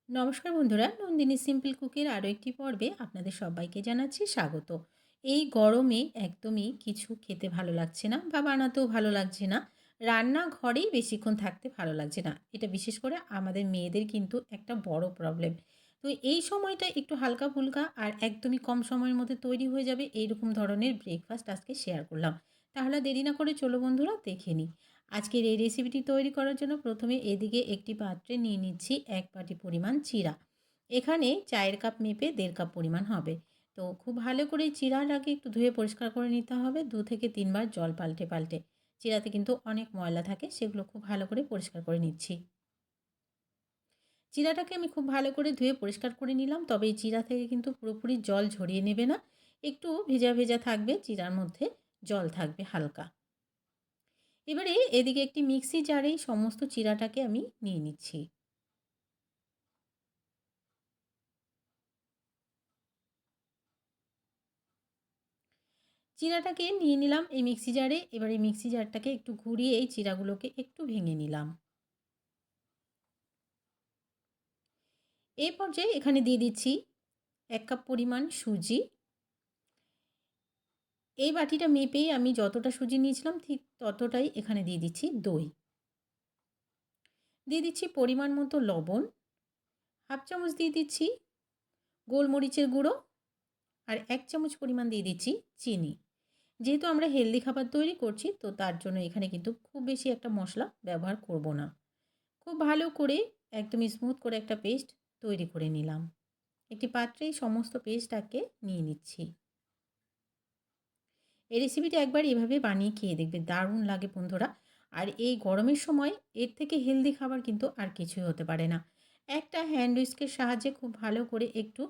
নমস্কার বন্ধুরা, নন্দিনী সিম্পল কুকের আরও একটি পর্বে আপনাদের সবাইকে জানাচ্ছি স্বাগত। এই গরমে একদমই কিছু খেতে ভালো লাগছে না বা বানাতেও ভালো লাগছে না। রান্নাঘরেই বেশিক্ষণ থাকতে ভালো লাগছে না। এটা বিশেষ করে আমাদের মেয়েদের কিন্তু একটা বড় প্রবলেম। তো এই সময়টা একটু হালকা-ফুলকা আর একদমই কম সময়ের মধ্যে তৈরি হয়ে যাবে এইরকম ধরনের ব্রেকফাস্ট আজকে শেয়ার করলাম। তাহলে দেরি না করে চলো বন্ধুরা দেখে নিই। আজকের এই রেসিপিটি তৈরি করার জন্য প্রথমে এদিকে একটি পাত্রে নিয়ে নিচ্ছি ১ বাটি পরিমাণ চিড়া। এখানে চায়ের কাপ মেপে ১.৫ কাপ পরিমাণ হবে। তো খুব ভালো করে চিড়াটাকে একটু ধুয়ে পরিষ্কার করে নিতে হবে ২ থেকে ৩ বার জল পাল্টে, পাল্টে। চিড়াতে কিন্তু অনেক ময়লা থাকে, সেগুলো খুব ভালো করে পরিষ্কার করে নিচ্ছি। চিড়াটাকে আমি খুব ভালো করে ধুয়ে পরিষ্কার করে নিলাম। তবে এই চিড়া থেকে কিন্তু পুরোপুরি জল ঝরিয়ে নেবে না। একটু ভেজা, ভেজা থাকবে, চিড়ার মধ্যে জল থাকবে হালকা। এবারে এদিকে একটি মিক্সি জারেই সমস্ত চিড়াটাকে আমি নিয়ে নিচ্ছি। চিড়াটাকে নিয়ে নিলাম এই মিক্সি জারে। এবার এই মিক্সি জারটাকে একটু ঘুরিয়ে এই চিড়াগুলোকে একটু ভেঙে নিলাম। এই পর্যায়ে এখানে দিয়ে দিচ্ছি ১ কাপ পরিমাণ সুজি। এই বাটিটা মেপেই আমি যতটা সুজি নিয়েছিলাম ঠিক ততটাই এখানে দিয়ে দিচ্ছি দই। দিয়ে দিচ্ছি পরিমাণ মতো লবণ, ১/২ চামচ দিয়ে দিচ্ছি গোলমরিচের গুঁড়ো আর ১ চামচ পরিমাণ দিয়ে দিচ্ছি চিনি। যেহেতু আমরা হেলদি খাবার তৈরি করছি, তো তার জন্য এখানে কিন্তু খুব বেশি একটা মশলা ব্যবহার করব না। খুব ভালো করে একদম স্মুথ করে একটা পেস্ট তৈরি করে নিলাম। একটি পাত্রে সমস্ত পেস্টটাকে নিয়ে নিচ্ছি। এই রেসিপিটা একবার এভাবে বানিয়ে খেয়ে দেখবে, দারুণ লাগে বন্ধুরা। আর এই গরমের সময় এর থেকে হেলদি খাবার কিন্তু আর কিছুই হতে পারে না। একটা হ্যান্ড হুইস্কের সাহায্যে খুব ভালো করে একটু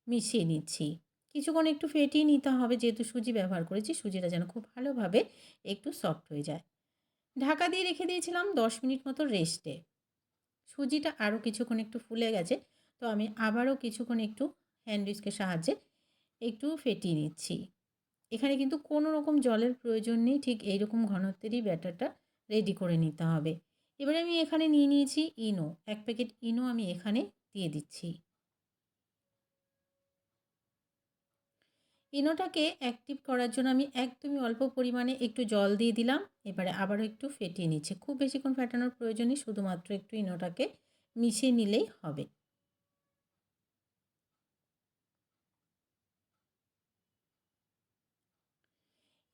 মিশিয়ে নিচ্ছি। কিছুক্ষণ একটু ফেটিয়ে নিতে হবে, যেহেতু সুজি ব্যবহার করেছি, সুজিটা যেন খুব ভালোভাবে একটু সফট হয়ে যায়। ঢাকা দিয়ে রেখে দিয়েছিলাম ১০ মিনিট মতো রেস্টে। সুজিটা আরও কিছুক্ষণ একটু ফুলে গেছে। তো আমি আবারও কিছুক্ষণ একটু হ্যান্ড হুইস্কের সাহায্যে একটু ফেটিয়ে নিচ্ছি। এখানে কিন্তু কোনো রকম জলের প্রয়োজন নেই। ঠিক এইরকম ঘনত্বেরই ব্যাটারটা রেডি করে নিতে হবে। এবারে আমি এখানে নিয়ে নিয়েছি ইনো। ১ প্যাকেট ইনো আমি এখানে দিয়ে দিচ্ছি। ইনোটাকে অ্যাক্টিভ করার জন্য আমি একদমই অল্প পরিমাণে একটু জল দিয়ে দিলাম। এবারে আবারও একটু ফেটিয়ে নিচ্ছি। খুব বেশিক্ষণ ফেটানোর প্রয়োজন নেই। শুধুমাত্র একটু ইনোটাকে মিশিয়ে নিলেই হবে।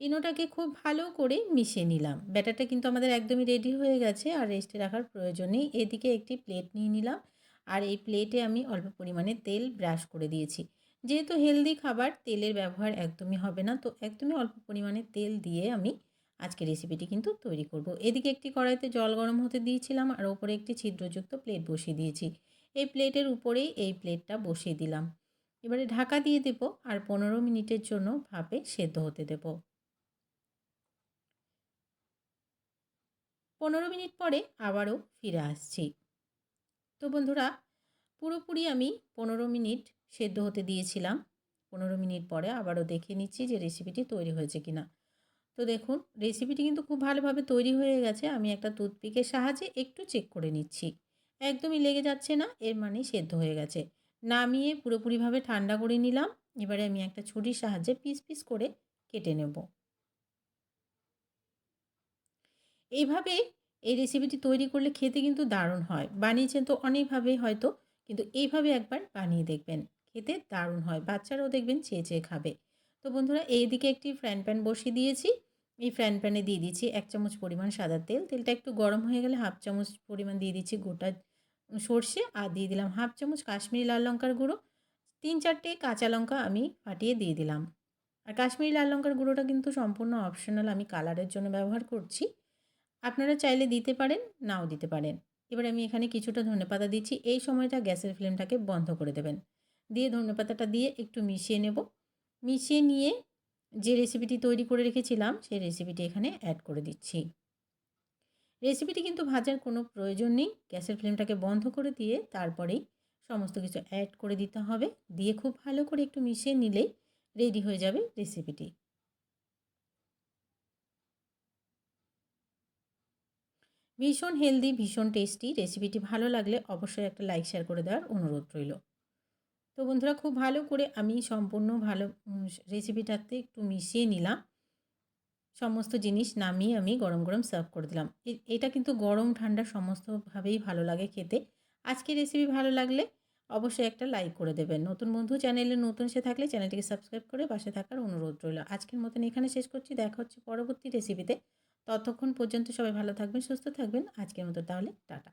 ইনোটাকে খুব ভালো করে মিশিয়ে নিলাম। ব্যাটারটা কিন্তু আমাদের একদমই রেডি হয়ে গেছে, আর রেস্টে রাখার প্রয়োজন নেই। এদিকে একটি প্লেট নিয়ে নিলাম। আর এই প্লেটে আমি অল্প পরিমাণে তেল ব্রাশ করে দিয়েছি। যেহেতু হেলদি খাবার, তেলের ব্যবহার একদমই হবে না। তো একদমই অল্প পরিমাণে তেল দিয়ে আমি আজকের রেসিপিটি কিন্তু তৈরি করব। এদিকে একটি কড়াইতে জল গরম হতে দিয়েছিলাম আর ওপরে একটি ছিদ্রযুক্ত প্লেট বসিয়ে দিয়েছি। এই প্লেটের উপরেই এই প্লেটটা বসিয়ে দিলাম। এবারে ঢাকা দিয়ে দেব আর ১৫ মিনিটের জন্য ভাপে সেদ্ধ হতে দেব। ১৫ মিনিট পরে আবারও ফিরে আসছি। তো বন্ধুরা, পুরোপুরি আমি ১৫ মিনিট সেদ্ধ হতে দিয়েছিলাম। ১৫ মিনিট পরে আবারও দেখে নিচ্ছি যে রেসিপিটি তৈরি হয়েছে কিনা। তো দেখুন, রেসিপিটি কিন্তু খুব ভালোভাবে তৈরি হয়ে গেছে। আমি একটা টুথপিকের সাহায্যে একটু চেক করে নিচ্ছি। একদমই লেগে যাচ্ছে না, এর মানে সেদ্ধ হয়ে গেছে। নামিয়ে পুরোপুরিভাবে ঠান্ডা করে নিলাম। এবারে আমি একটা ছুরির সাহায্যে পিস, পিস করে কেটে নেব। এইভাবে এই রেসিপিটি তৈরি করলে খেতে কিন্তু দারুণ হয়। বানিয়েছেন তো অনেকভাবেই হয়তো, কিন্তু এইভাবে একবার বানিয়ে দেখবেন। খেতে দারুণ হয়। বাচ্চারাও দেখবেন চেয়ে, চেয়ে খাবে। তো বন্ধুরা, এইদিকে একটি ফ্রাইং প্যান বসিয়ে দিয়েছি। এই ফ্রাইং প্যানে দিয়ে দিচ্ছি ১ চামচ পরিমাণ সাদা তেল। তেলটা একটু গরম হয়ে গেলে 1/2 চামচ পরিমাণ দিয়ে দিচ্ছি গোটা সর্ষে, আর দিয়ে দিলাম 1/2 চামচ কাশ্মীরি লাল লঙ্কার গুঁড়ো। ৩-৪ টে কাঁচা লঙ্কা আমি ফাটিয়ে দিয়ে দিলাম। আর কাশ্মীরি লাল লঙ্কার গুঁড়োটা কিন্তু সম্পূর্ণ অপশনাল, আমি কালারের জন্য ব্যবহার করছি। আপনারা চাইলে দিতে পারেন, নাও দিতে পারেন। এবার আমি এখানে কিছুটা ধনেপাতা দিচ্ছি। এই সময়টা গ্যাসের ফ্লেমটাকে বন্ধ করে দেবেন। দিয়ে ধনেপাতাটা দিয়ে একটু মিশিয়ে নেব। মিশিয়ে নিয়ে যে রেসিপিটি তৈরি করে রেখেছিলাম, সেই রেসিপিটি এখানে অ্যাড করে দিচ্ছি। রেসিপিটি কিন্তু ভাজার কোনো প্রয়োজন নেই। গ্যাসের ফ্লেমটাকে বন্ধ করে দিয়ে তারপরেই সমস্ত কিছু অ্যাড করে দিতে হবে। দিয়ে খুব ভালো করে একটু মিশিয়ে নিলেই রেডি হয়ে যাবে রেসিপিটি। ভীষণ হেলদি, ভীষণ টেস্টি। রেসিপিটি ভালো লাগলে অবশ্যই একটা লাইক শেয়ার করে দেওয়ার অনুরোধ রইল। তো বন্ধুরা, খুব ভালো করে আমি সম্পূর্ণ ভালো রেসিপিটাতে একটু মিশিয়ে নিলাম। সমস্ত জিনিস নামিয়ে আমি গরম, গরম সার্ভ করে দিলাম। এটা কিন্তু গরম ঠান্ডা সমস্তভাবেই ভালো লাগে খেতে। আজকের রেসিপি ভালো লাগলে অবশ্যই একটা লাইক করে দেবেন। নতুন বন্ধু চ্যানেলে নতুন এসে থাকলে চ্যানেলটিকে সাবস্ক্রাইব করে পাশে থাকার অনুরোধ রইল। আজকের মতন এখানে শেষ করছি। দেখা হচ্ছে পরবর্তী রেসিপিতে। ততক্ষণ পর্যন্ত সবাই ভালো থাকবেন, সুস্থ থাকবেন। আজকের মতো তাহলে টাটা।